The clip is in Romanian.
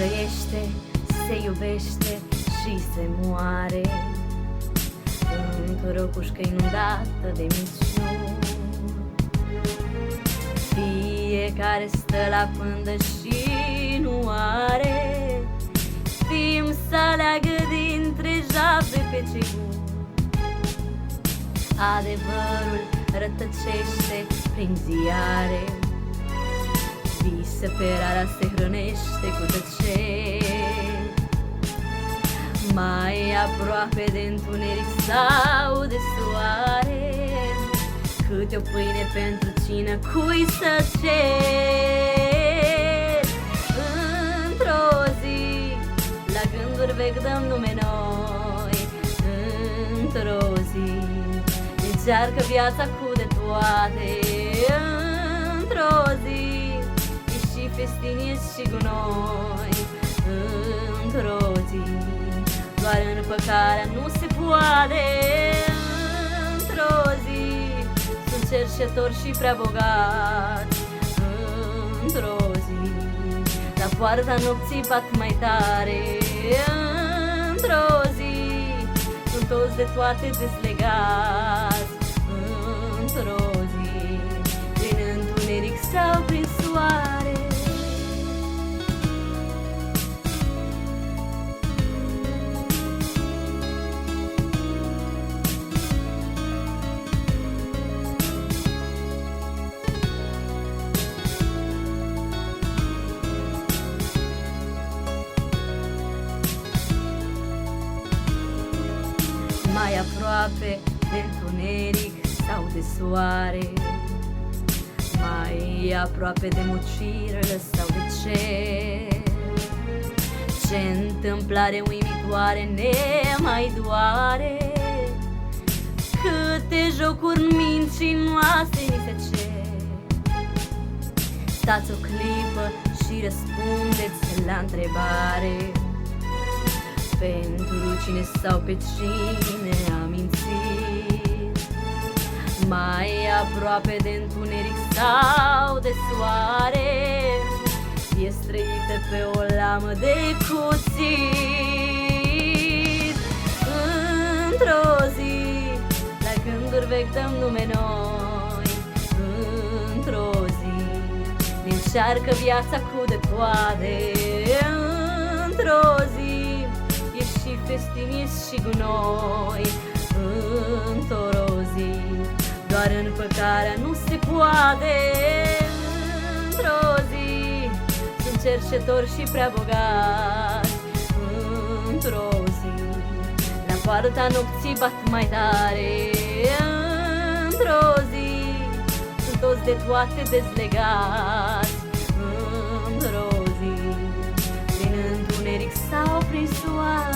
trăiește, se iubește și se moare într-o cușcă inundată de minciuni. Fiecare stă la pândă și nu are timp să aleagă dintre jabe pe cei buni. Adevărul rătăcește prin ziare, viseperarea se hrănește cu tăceri. Mai aproape de întuneric sau de soare, câte o pâine pentru cină, cui să cer. Într-o zi, la gânduri vechi dăm nume noi. Într-o zi, încearcă viața cu de toate. Într-o zi, e și festin, e și gunoi. Într-o zi, doar împăcarea nu se poate. Într-o zi, sunt cerșetori și prea bogați. Într-o zi, la poarta nopții bat mai tare. Într-o zi, sunt toți de toate dezlegați. Într-o zi, prin întuneric sau prin soare. Mai aproape de întuneric sau de soare, mai aproape de muciră sau de cer. Ce întâmplare uimitoare ne mai doare, câte jocuri mincinoase ni se cer. Stați o clipă și răspundeți la întrebare, pentru cine sau pe cine a mințit. Mai aproape de întuneric sau de soare, e străită pe o lamă de cuțit. Într-o zi, la gânduri vechi dăm nume noi. Într-o zi, încearcă viața cu de toate. Într-o zi, și festin, e și gunoi. Într-o zi, doar împăcarea nu se poate. Într-o zi, sunt cerșetori și prea bogați. Într-o zi, la poarta nopții bat mai tare. Într-o zi, sunt toți de toate dezlegați. Într-o zi, prin întuneric sau prin soare.